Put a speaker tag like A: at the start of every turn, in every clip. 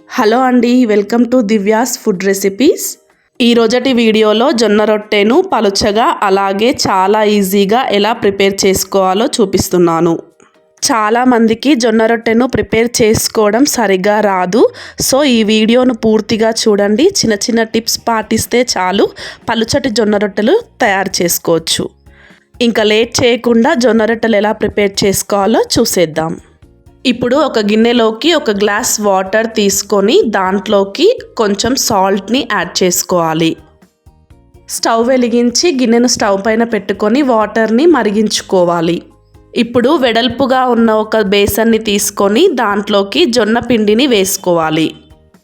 A: Hello అండి, welcome to Divya's food recipes. ఈ రోజటి వీడియోలో జొన్న రొట్టెను పలుచగా అలాగే చాలా ఈజీగా ఎలా ప్రిపేర్ చేసుకోవాలో చూపిస్తున్నాను. చాలామందికి జొన్న రొట్టెను ప్రిపేర్ చేసుకోవడం సరిగా రాదు. సో ఈ వీడియోను పూర్తిగా చూడండి. చిన్న చిన్న టిప్స్ పాటిస్తే చాలు పలుచటి జొన్న రొట్టెలు తయారు చేసుకోవచ్చు. ఇంకా లేట్ చేయకుండా జొన్న రొట్టెలు ఎలా ప్రిపేర్ చేసుకోవాలో చూసేద్దాం. ఇప్పుడు ఒక గిన్నెలోకి ఒక గ్లాస్ వాటర్ తీసుకొని దాంట్లోకి కొంచెం సాల్ట్ని యాడ్ చేసుకోవాలి. స్టవ్ వెలిగించి గిన్నెను స్టవ్ పైన పెట్టుకొని వాటర్ని మరిగించుకోవాలి. ఇప్పుడు వెడల్పుగా ఉన్న ఒక బేసన్ని తీసుకొని దాంట్లోకి జొన్న పిండిని వేసుకోవాలి.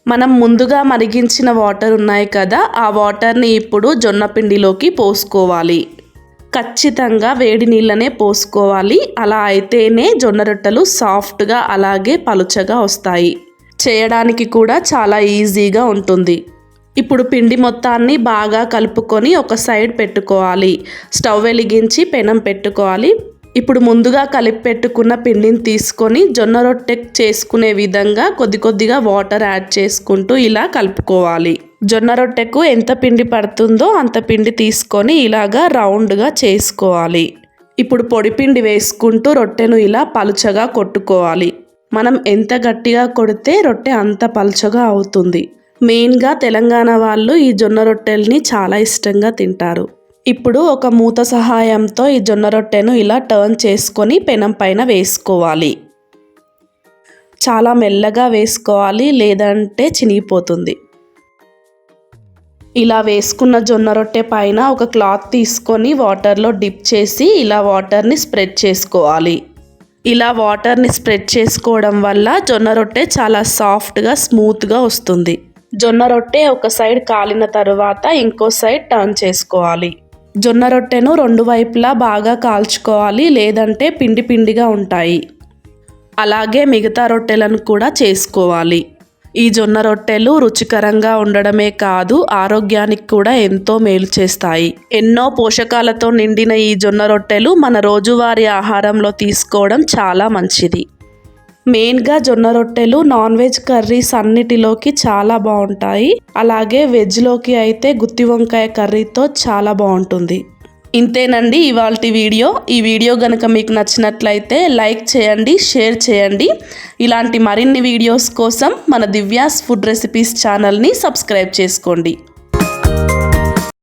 A: మనం ముందుగా మరిగించిన వాటర్ ఉన్నాయి కదా, ఆ వాటర్ని ఇప్పుడు జొన్న పిండిలోకి పోసుకోవాలి. ఖచ్చితంగా వేడి నీళ్ళనే పోసుకోవాలి. అలా అయితేనే జొన్న రొట్టెలు సాఫ్ట్గా అలాగే పలుచగా వస్తాయి. చేయడానికి కూడా చాలా ఈజీగా ఉంటుంది. ఇప్పుడు పిండి మొత్తాన్ని బాగా కలుపుకొని ఒక సైడ్ పెట్టుకోవాలి. స్టవ్ వెలిగించి పెనం పెట్టుకోవాలి. ఇప్పుడు ముందుగా కలిపి పెట్టుకున్న పిండిని తీసుకొని జొన్న రొట్టె చేసుకునే విధంగా కొద్ది కొద్దిగా వాటర్ యాడ్ చేసుకుంటూ ఇలా కలుపుకోవాలి. జొన్న రొట్టెకు ఎంత పిండి పడుతుందో అంత పిండి తీసుకొని ఇలాగా రౌండ్గా చేసుకోవాలి. ఇప్పుడు పొడి పిండి వేసుకుంటూ రొట్టెను ఇలా పలుచగా కొట్టుకోవాలి. మనం ఎంత గట్టిగా కొడితే రొట్టె అంత పలుచగా అవుతుంది. మెయిన్గా తెలంగాణ వాళ్ళు ఈ జొన్న రొట్టెల్ని చాలా ఇష్టంగా తింటారు. ఇప్పుడు ఒక మూత సహాయంతో ఈ జొన్న రొట్టెను ఇలా టర్న్ చేసుకొని పెనం పైన వేసుకోవాలి. చాలా మెల్లగా వేసుకోవాలి, లేదంటే చినిగిపోతుంది. ఇలా వేసుకున్న జొన్న రొట్టె పైన ఒక క్లాత్ తీసుకొని వాటర్లో డిప్ చేసి ఇలా వాటర్ని స్ప్రెడ్ చేసుకోవాలి. ఇలా వాటర్ని స్ప్రెడ్ చేసుకోవడం వల్ల జొన్న రొట్టె చాలా సాఫ్ట్గా స్మూత్గా వస్తుంది. జొన్న రొట్టె ఒక సైడ్ కాలిన తర్వాత ఇంకో సైడ్ టర్న్ చేసుకోవాలి. జొన్న రొట్టెను రెండు వైపులా బాగా కాల్చుకోవాలి, లేదంటే పిండి పిండిగా ఉంటాయి. అలాగే మిగతా రొట్టెలను కూడా చేసుకోవాలి. ఈ జొన్న రొట్టెలు రుచికరంగా ఉండడమే కాదు, ఆరోగ్యానికి కూడా ఎంతో మేలు చేస్తాయి. ఎన్నో పోషకాలతో నిండిన ఈ జొన్న రొట్టెలు మన రోజువారీ ఆహారంలో తీసుకోవడం చాలా మంచిది. మెయిన్గా జొన్న రొట్టెలు నాన్ వెజ్ కర్రీస్ అన్నిటిలోకి చాలా బాగుంటాయి. అలాగే వెజ్లోకి అయితే గుత్తి వంకాయ కర్రీతో చాలా బాగుంటుంది. ఇంతేనండి ఇవాల్టి వీడియో. ఈ వీడియో కనుక మీకు నచ్చినట్లయితే లైక్ చేయండి, షేర్ చేయండి. ఇలాంటి మరిన్ని వీడియోస్ కోసం మన దివ్యాస్ ఫుడ్ రెసిపీస్ ఛానల్ని సబ్స్క్రైబ్ చేసుకోండి.